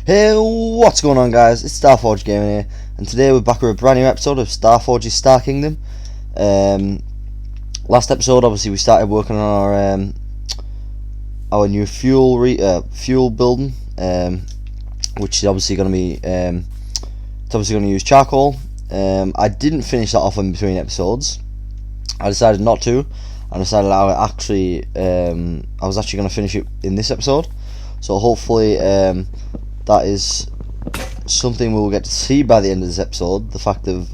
Hey, what's going on, guys? It's Starforge Gaming here, and today we're back with a brand new episode of Starforges Star Kingdom. Last episode, obviously, we started working on our new fuel building, which is obviously going to be it's obviously going to use charcoal. I didn't finish that off in between episodes. I decided not to. I decided I was actually going to finish it in this episode. So hopefully that is something we'll get to see by the end of this episode, the fact of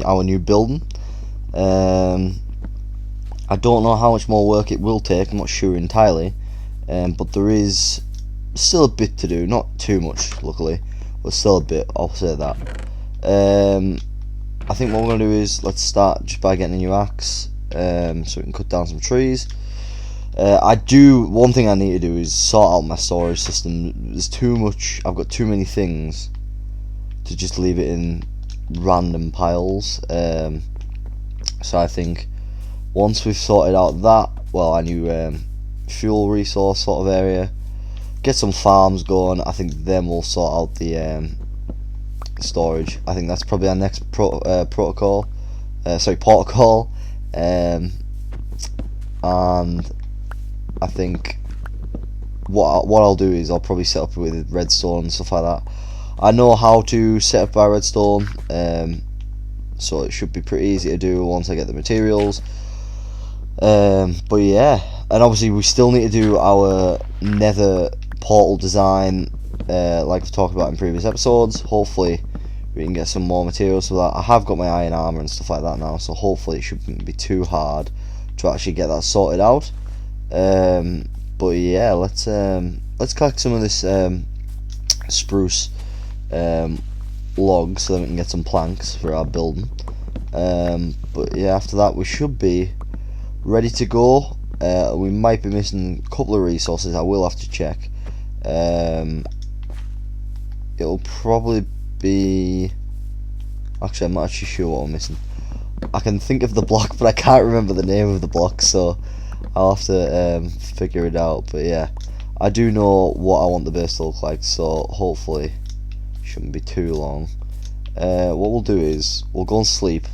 our new building. I don't know how much more work it will take, I'm not sure entirely, but there is still a bit to do, not too much luckily, but still a bit, I'll say that. I think what we're going to do is, let's start just by getting a new axe, so we can cut down some trees. One thing I need to do is sort out my storage system. There's too much, I've got too many things to just leave it in random piles. So I think once we've sorted out that, well, our new fuel resource sort of area, get some farms going, I think then we'll sort out the storage. I think that's probably our next protocol. And I think what I'll do is I'll probably set up with redstone and stuff like that. I know how to set up by redstone, so it should be pretty easy to do once I get the materials. But yeah, and obviously we still need to do our nether portal design, like we've talked about in previous episodes. Hopefully we can get some more materials for that. I have got my iron armor and stuff like that now, so hopefully it shouldn't be too hard to actually get that sorted out. But yeah, let's collect some of this spruce logs so that we can get some planks for our building. But yeah, after that we should be ready to go. We might be missing a couple of resources. I will have to check. It'll probably be, actually I'm not actually sure what I'm missing. I can think of the block, but I can't remember the name of the block, so I'll have to figure it out. But yeah, I do know what I want the base to look like, so hopefully it shouldn't be too long. What we'll do is we'll go and sleep,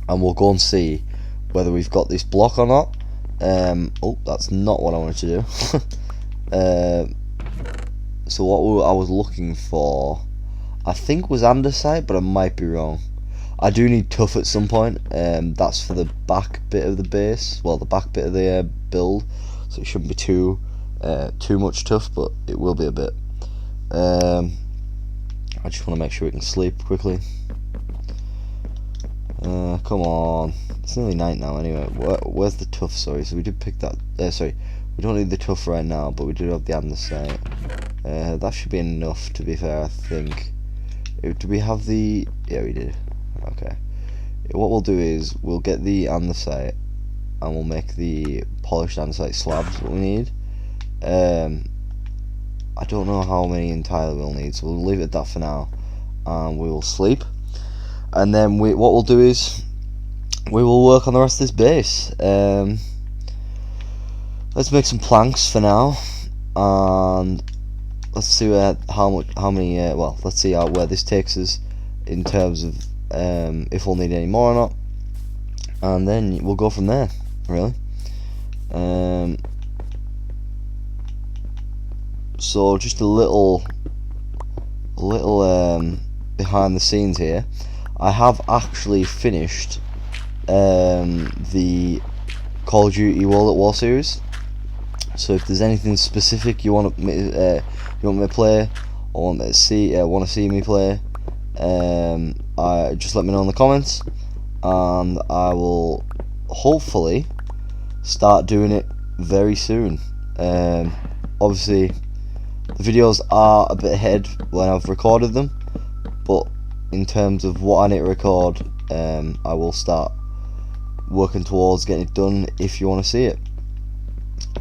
and we'll go and see whether we've got this block or not. Oh, that's not what I wanted to do. So what I was looking for, I think, was andesite, but I might be wrong. I do need tuff at some point. That's for the back bit of the base, well, the back bit of the build, so it shouldn't be too much tuff, but it will be a bit. I just want to make sure we can sleep quickly. Come on, it's nearly night now anyway. Where's the tuff? Sorry, so we did pick that. Sorry, we don't need the tuff right now, but we do have the andesite. That should be enough, to be fair, I think. Do we have the? Yeah, we did. Okay. What we'll do is we'll get the andesite and we'll make the polished andesite slabs that we need. I don't know how many entirely we'll need, so we'll leave it at that for now, and we will sleep. And then what we'll do is we will work on the rest of this base. Let's make some planks for now, and let's see where this takes us in terms of if we'll need any more or not, and then we'll go from there, really. So just a little behind the scenes here. I have actually finished the Call of Duty World at War series. So if there's anything specific you want me to play, or want to see me play, just let me know in the comments, and I will hopefully start doing it very soon. Obviously the videos are a bit ahead when I've recorded them, but in terms of what I need to record, I will start working towards getting it done if you want to see it.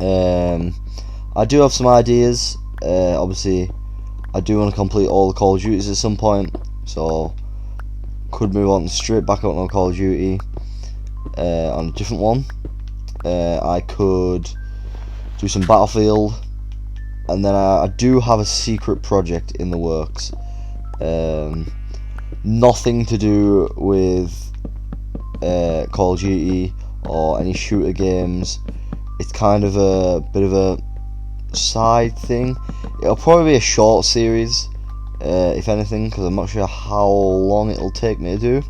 I do have some ideas. Obviously I do want to complete all the Call of Duties at some point, so could move on straight back out on Call of Duty on a different one. I could do some Battlefield, and then I do have a secret project in the works. Nothing to do with Call of Duty or any shooter games. It's kind of a bit of a side thing. It'll probably be a short series, if anything, because I'm not sure how long it'll take me to do.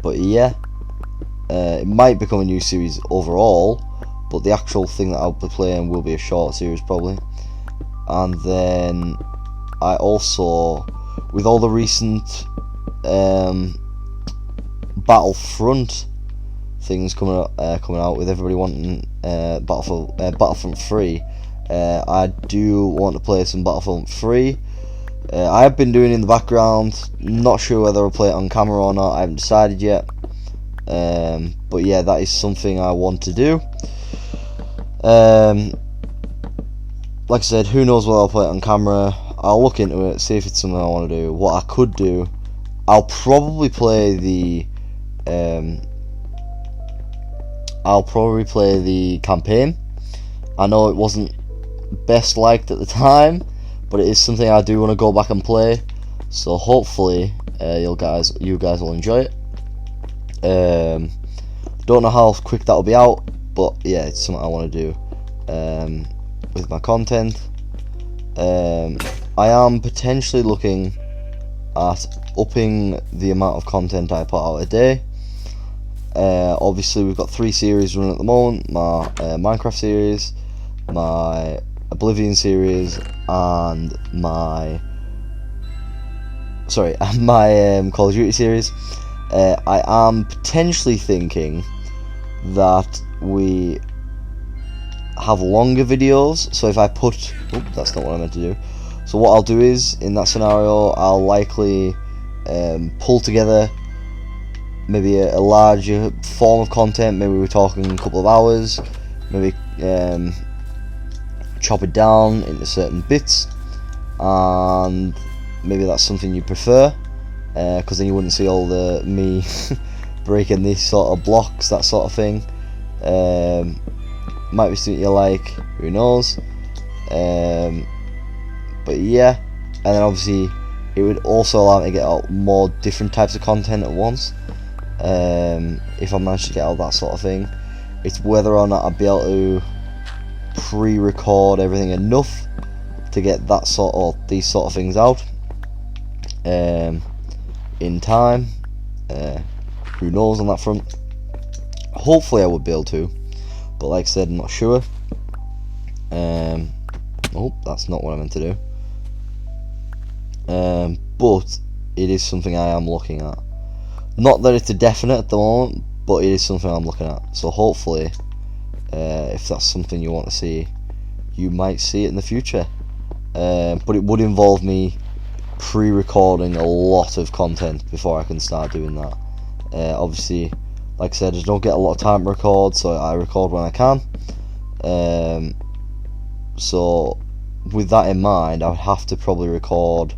But yeah, it might become a new series overall, but the actual thing that I'll be playing will be a short series probably. And then I also, with all the recent Battlefront things coming out, with everybody wanting Battlefront 3, I do want to play some Battlefront 3. I have been doing it in the background, not sure whether I'll play it on camera or not, I haven't decided yet. But yeah, that is something I want to do. Like I said, who knows whether I'll play it on camera. I'll look into it, see if it's something I want to do. What I could do, I'll probably play the campaign. I know it wasn't best liked at the time, but it is something I do want to go back and play. So hopefully, you guys will enjoy it. Don't know how quick that'll be out, but yeah, it's something I want to do with my content. I am potentially looking at upping the amount of content I put out a day. Obviously, we've got 3 series running at the moment: my Minecraft series, my Oblivion series, and my Call of Duty series. I am potentially thinking that we have longer videos, so if I put, that's not what I meant to do. So what I'll do is, in that scenario, I'll likely pull together maybe a larger form of content. Maybe we're talking a couple of hours, maybe chop it down into certain bits, and maybe that's something you prefer, because then you wouldn't see all the me breaking these sort of blocks, that sort of thing. Might be something you like, who knows. But yeah, and then obviously it would also allow me to get out more different types of content at once, if I manage to get out that sort of thing. It's whether or not I'd be able to pre-record everything enough to get these sort of things out in time. Who knows on that front. Hopefully I would be able to, but like I said, I'm not sure. That's not what I meant to do. But it is something I am looking at. Not that it's a definite at the moment, but it is something I'm looking at. So hopefully, if that's something you want to see, you might see it in the future. But it would involve me pre-recording a lot of content before I can start doing that. Obviously, like I said, I don't get a lot of time to record, so I record when I can. So with that in mind, I would have to probably record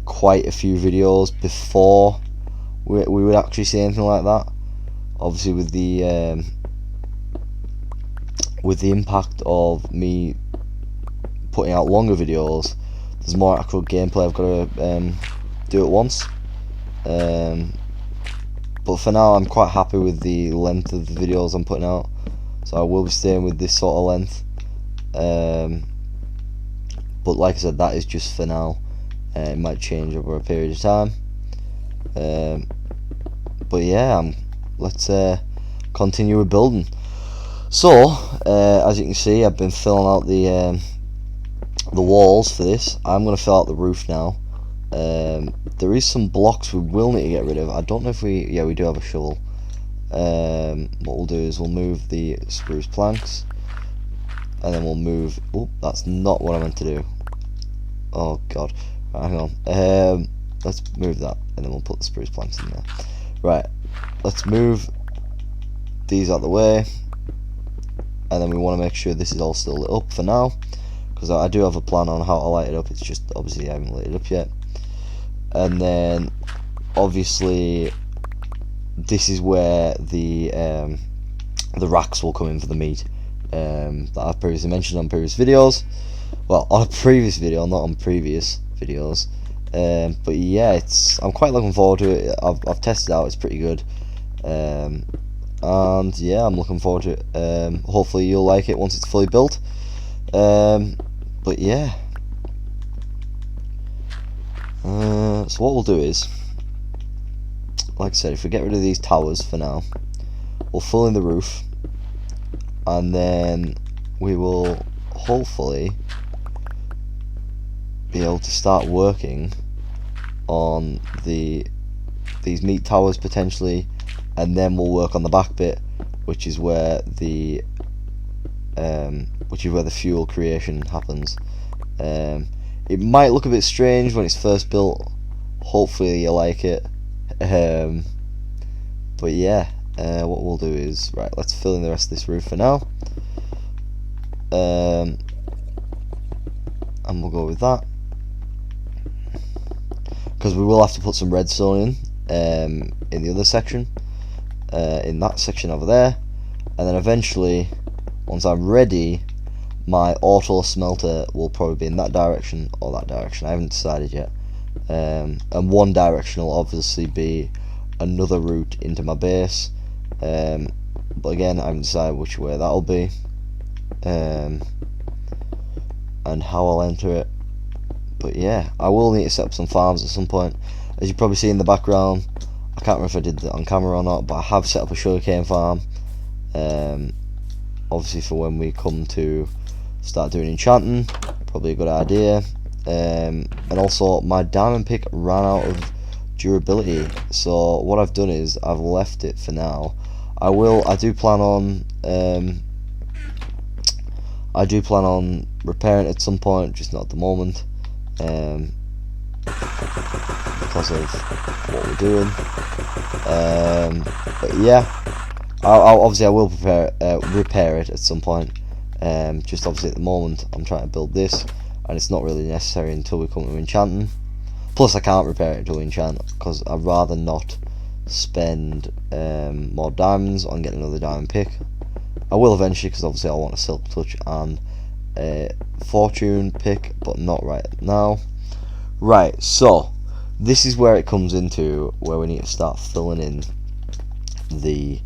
quite a few videos before we would actually see anything like that. Obviously, with the impact of me putting out longer videos, there's more actual gameplay I've got to do at once. But for now, I'm quite happy with the length of the videos I'm putting out, so I will be staying with this sort of length. But like I said, that is just for now. It might change over a period of time. But yeah, let's continue with building. So, as you can see, I've been filling out the walls for this. I'm going to fill out the roof now. There is some blocks we will need to get rid of. I don't know if we do have a shovel. What we'll do is we'll move the spruce planks, and then we'll move, that's not what I meant to do. Oh god, right, hang on. Let's move that, and then we'll put the spruce planks in there. Right, let's move these out the way, and then we want to make sure this is all still lit up for now, because I do have a plan on how to light it up. It's just obviously I haven't lit it up yet. And then obviously this is where the racks will come in for the meat. that I've previously mentioned on previous videos. Well, on a previous video, not on previous videos. But yeah, I'm quite looking forward to it. I've tested it out, it's pretty good. And yeah, I'm looking forward to it. Hopefully you'll like it once it's fully built. But yeah. So what we'll do is, like I said, if we get rid of these towers for now, we'll fill in the roof, and then we will hopefully be able to start working on these meat towers potentially, and then we'll work on the back bit, which is where the fuel creation happens. It might look a bit strange when it's first built. Hopefully you like it. But yeah, what we'll do is, right, let's fill in the rest of this roof for now. And we'll go with that, because we will have to put some redstone in the other section, in that section over there, and then eventually, once I'm ready, my auto smelter will probably be in that direction or that direction. I haven't decided yet. And one direction will obviously be another route into my base. But again, I haven't decided which way that'll be. And how I'll enter it. But yeah, I will need to set up some farms at some point. As you probably see in the background, I can't remember if I did that on camera or not, but I have set up a sugarcane farm. Obviously for when we come to start doing enchanting, probably a good idea. And also my diamond pick ran out of durability, so what I've done is I've left it for now. I do plan on repairing it at some point, just not at the moment, because of what we're doing. But yeah, I will repair it at some point. Just obviously at the moment I'm trying to build this, and it's not really necessary until we come to enchanting. Plus I can't repair it until we enchant, because I'd rather not spend more diamonds on getting another diamond pick. I will eventually, because obviously I want a silk touch and a fortune pick, but not right now. Right, so this is where it comes into where we need to start filling in the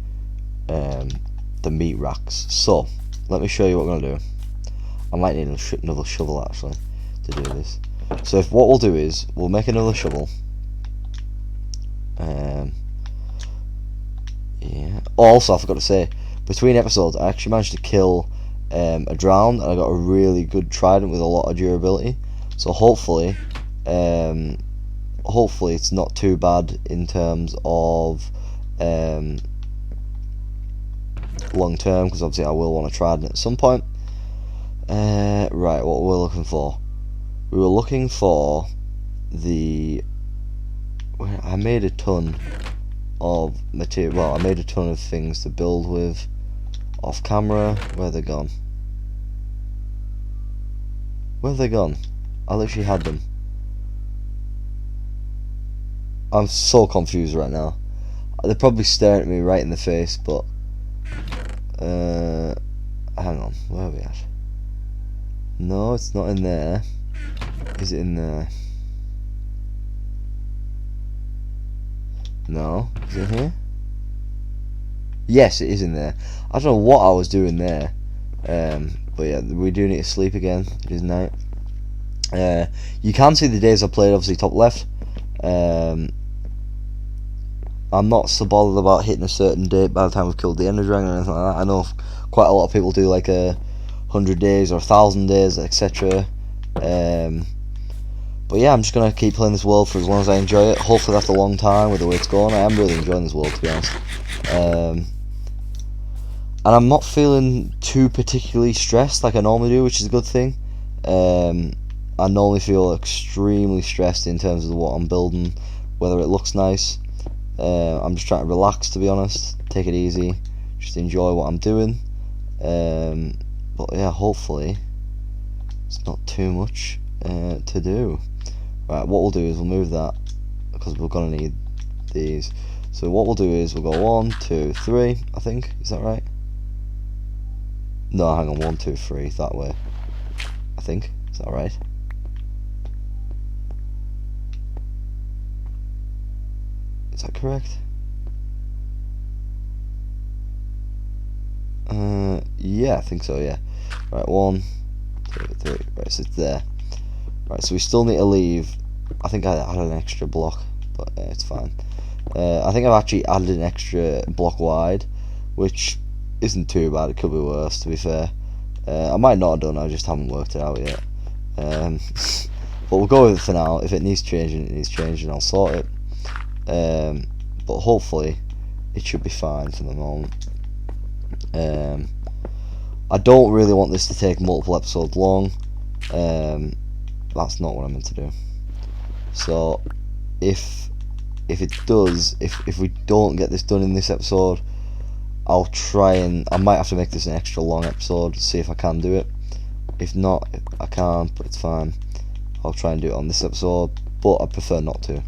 meat racks. So let me show you what we're gonna do. I might need another shovel actually to do this. So what we'll do is we'll make another shovel. Yeah. Also, I forgot to say, between episodes I actually managed to kill a drowned, and I got a really good trident with a lot of durability. So hopefully it's not too bad in terms of long term, because obviously I will want to trident at some point. Right, what we're looking for? We were looking for I made a ton of material. Well, I made a ton of things to build with off camera. Where have they gone? Where have they gone? I literally had them. I'm so confused right now. They're probably staring at me right in the face, but hang on, where are we at? No, it's not in there. Is it in there? No, is it here? Yes, it is in there. I don't know what I was doing there. But yeah, we do need to sleep again. It is night. You can see the days I played, obviously top left. I'm not so bothered about hitting a certain date by the time we've killed the Ender Dragon or anything like that. I know quite a lot of people do like 100 days or 1,000 days, etc. But yeah, I'm just gonna keep playing this world for as long as I enjoy it. Hopefully that's a long time with the way it's going. I am really enjoying this world, to be honest. And I'm not feeling too particularly stressed like I normally do, which is a good thing. I normally feel extremely stressed in terms of what I'm building, whether it looks nice. I'm just trying to relax, to be honest, take it easy, just enjoy what I'm doing. But yeah, hopefully it's not too much to do. Right, what we'll do is we'll move that, because we're gonna need these. So what we'll do is we'll go 1, 2, 3, I think, is that right? No, hang on, 1, 2, 3, that way. I think. Is that right? Is that correct? Yeah, I think so, yeah. Right, 1, 2, 3, right, so it's there. Right, so we still need to leave. I think I added an extra block, but it's fine. I think I've actually added an extra block wide, which isn't too bad. It could be worse, to be fair. I might not have done, I just haven't worked it out yet. But we'll go with it for now. If it needs changing, it needs changing, I'll sort it. But hopefully it should be fine for the moment. I don't really want this to take multiple episodes long. That's not what I meant to do. So if it does, if we don't get this done in this episode, I'll try and I might have to make this an extra long episode to see if I can do it. If not, I can't, but it's fine. I'll try and do it on this episode, but I prefer not to.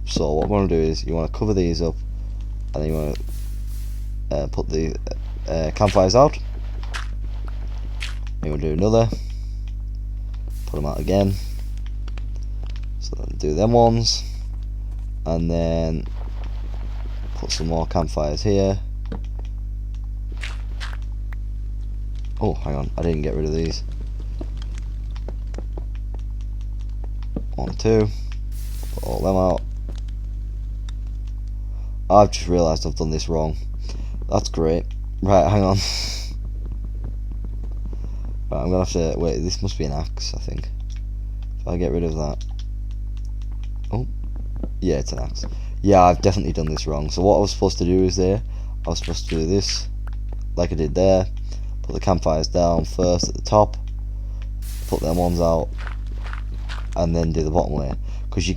So what I'm going to do is, you want to cover these up, and then you want to put the campfires out. You want to do another, put them out again. So then do them ones, and then put some more campfires here. Oh, hang on, I didn't get rid of these. 1, 2, put all them out. I've just realised I've done this wrong. That's great. Right, hang on. Right, I'm gonna have to wait. This must be an axe, I think. If I get rid of that. Oh, yeah, it's an axe. Yeah, I've definitely done this wrong. So what I was supposed to do is I was supposed to do this, like I did there. Put the campfires down first at the top. Put them ones out, and then do the bottom layer. Because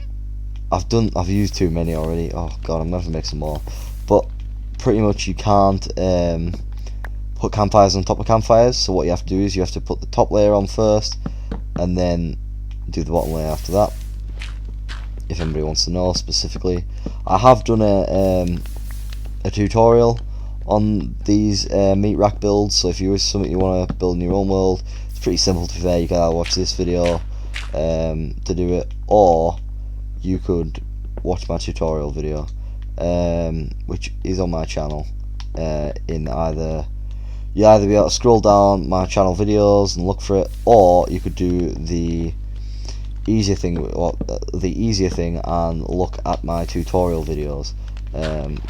I've used too many already. Oh god, I'm gonna have to make some more. But pretty much you can't put campfires on top of campfires. So what you have to do is you have to put the top layer on first, and then do the bottom layer after that. If anybody wants to know specifically, I have done a tutorial on these meat rack builds. So if you wish something you want to build in your own world, it's pretty simple to be fair. You can either watch this video to do it, or you could watch my tutorial video, which is on my channel. In either you either be able to scroll down my channel videos and look for it, or you could do the easier thing and look at my tutorial videos,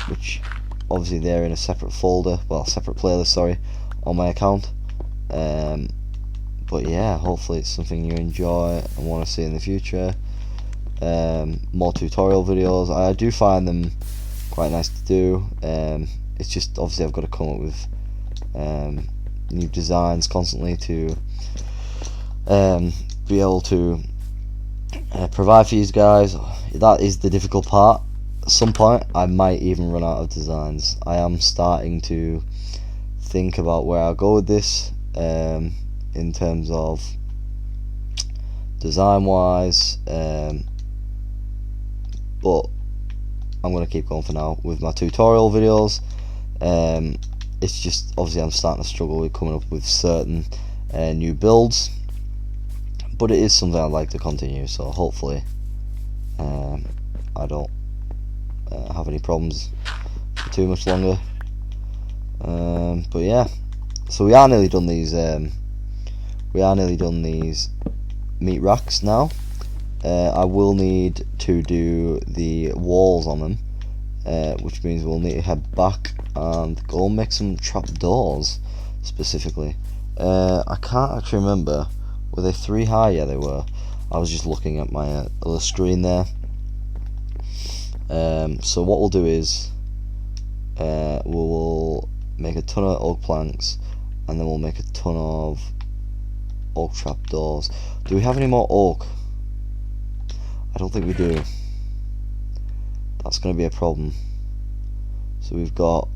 which obviously they're in a separate folder, well, separate playlist, sorry, on my account. But yeah, hopefully it's something you enjoy and want to see in the future. More tutorial videos. I do find them quite nice to do. It's just obviously I've got to come up with new designs constantly to be able to provide for you guys. That is the difficult part. At some point I might even run out of designs. I am starting to think about where I'll go with this, in terms of design wise, but I'm going to keep going for now with my tutorial videos. It's just obviously I'm starting to struggle with coming up with certain new builds, but it is something I'd like to continue, so hopefully I don't have any problems for too much longer. But yeah, so we are nearly done these meat racks now. I will need to do the walls on them, which means we'll need to head back and go make some trapdoors specifically. I can't actually remember, were they 3 high? Yeah, they were. I was just looking at my other screen there. So what we'll do is we'll make a ton of oak planks, and then we'll make a ton of oak trapdoors. Do we have any more oak? I don't think we do. That's going to be a problem. So we've got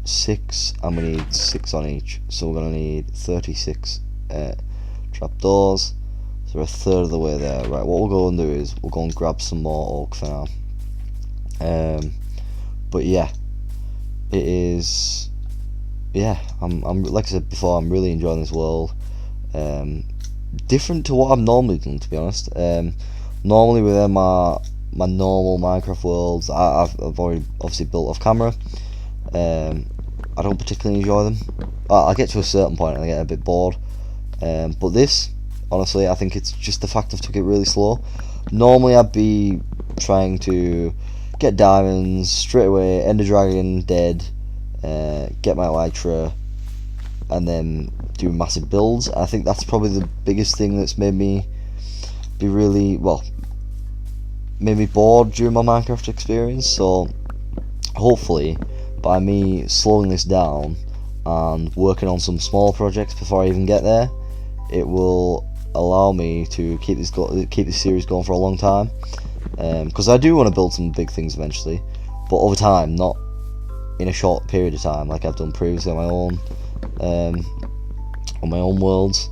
6, and we need 6 on each, so we're going to need 36 trapdoors. So we're a third of the way there. Right, what we'll go and do is we'll go and grab some more oak for now. But yeah, it is yeah, I'm like I said before, I'm really enjoying this world. Different to what I've normally done, to be honest. Normally within my normal Minecraft worlds, I've already obviously built off camera. I don't particularly enjoy them. I get to a certain point and I get a bit bored. But this, honestly, I think it's just the fact I've took it really slow. Normally I'd be trying to get diamonds straight away, end a dragon dead, get my elytra, and then do massive builds. I think that's probably the biggest thing that's made me be really, well, made me bored during my Minecraft experience. So hopefully by me slowing this down and working on some small projects before I even get there, it will allow me to keep this series going for a long time. Because I do want to build some big things eventually, but over time, not in a short period of time like I've done previously on my own worlds.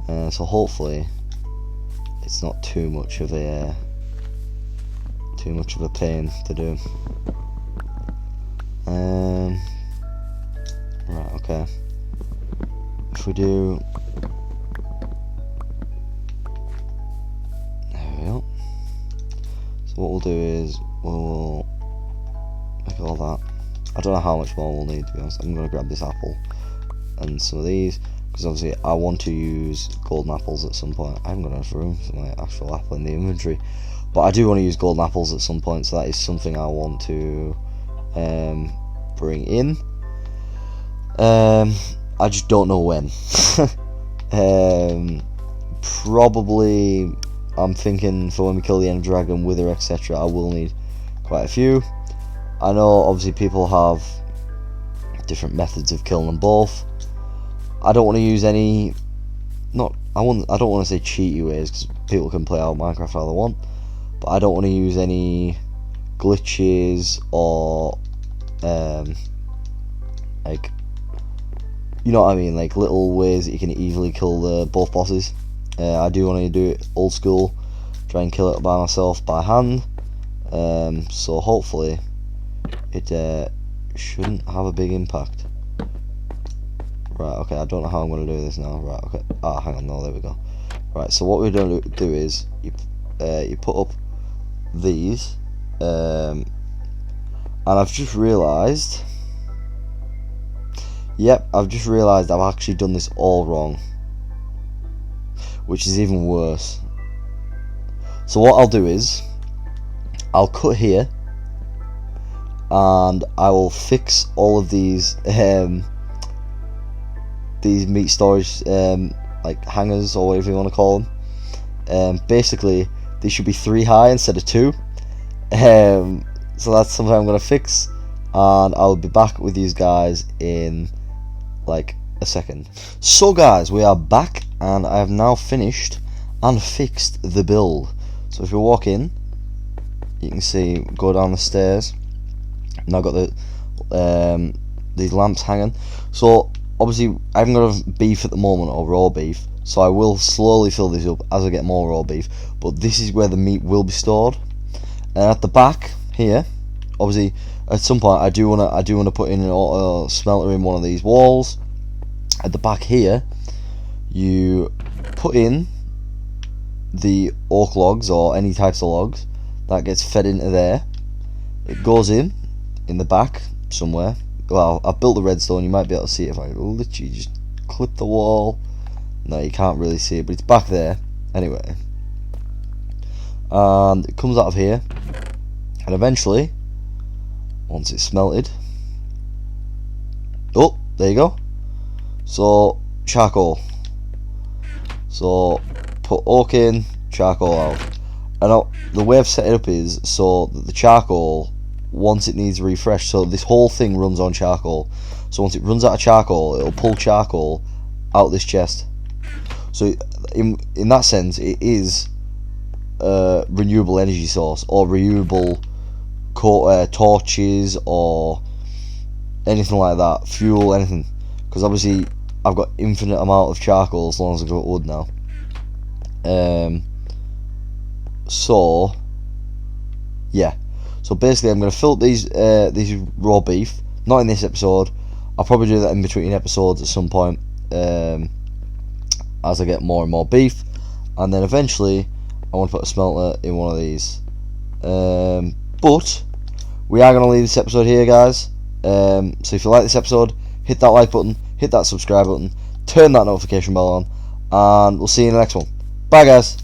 So hopefully it's not too much of a pain to do. Right, okay. If we do, there we go. So what we'll do is we'll make all that. I don't know how much more we'll need, to be honest. I'm gonna grab this apple and some of these, because obviously I want to use golden apples at some point. I haven't got enough room for my actual apple in the inventory, but I do want to use golden apples at some point, so that is something I want to bring in. I just don't know when. Probably, I'm thinking for when we kill the end dragon, wither, etc. I will need quite a few. I know obviously people have different methods of killing them both. I don't want to use any, I don't want to say cheaty ways, because people can play out Minecraft how they want, but I don't want to use any glitches or like, you know what I mean, like little ways that you can easily kill both bosses. I do want to do it old school, try and kill it by myself by hand. So hopefully it shouldn't have a big impact. Right, okay, I don't know how I'm going to do this now. Right, okay, hang on, no, there we go. Right, so what we're going to do is you put up these, and I've just realised, I've actually done this all wrong, which is even worse. So what I'll do is I'll cut here and I will fix all of these meat storage like hangers, or whatever you want to call them. Basically these should be 3 high instead of 2. So that's something I'm going to fix, and I'll be back with you guys in like a second. So guys, we are back, and I have now finished and fixed the build. So if you walk in, you can see, go down the stairs, and I've got these lamps hanging. So obviously I haven't got beef at the moment, or raw beef, so I will slowly fill this up as I get more raw beef, but this is where the meat will be stored. And at the back here, obviously at some point I do want to put in a smelter in one of these walls. At the back here, you put in the oak logs or any types of logs, that gets fed into there. It goes in the back somewhere. Well, I've built the redstone, you might be able to see it if I literally just clip the wall. No, you can't really see it, but it's back there anyway. And it comes out of here, and eventually, once it's smelted, oh, there you go. So charcoal. So put oak in, charcoal out. And the way I've set it up is so that the charcoal, once it needs refresh, so this whole thing runs on charcoal. So once it runs out of charcoal, it'll pull charcoal out this chest. So in that sense, it is a renewable energy source, or renewable torches, or anything like that, fuel, anything. Because obviously I've got infinite amount of charcoal as long as I've got wood now. So yeah, so basically I'm going to fill up these raw beef, not in this episode. I'll probably do that in between episodes at some point, as I get more and more beef, and then eventually I want to put a smelter in one of these. But we are going to leave this episode here, guys. So if you like this episode, hit that like button, hit that subscribe button, turn that notification bell on, and we'll see you in the next one. Bye, guys.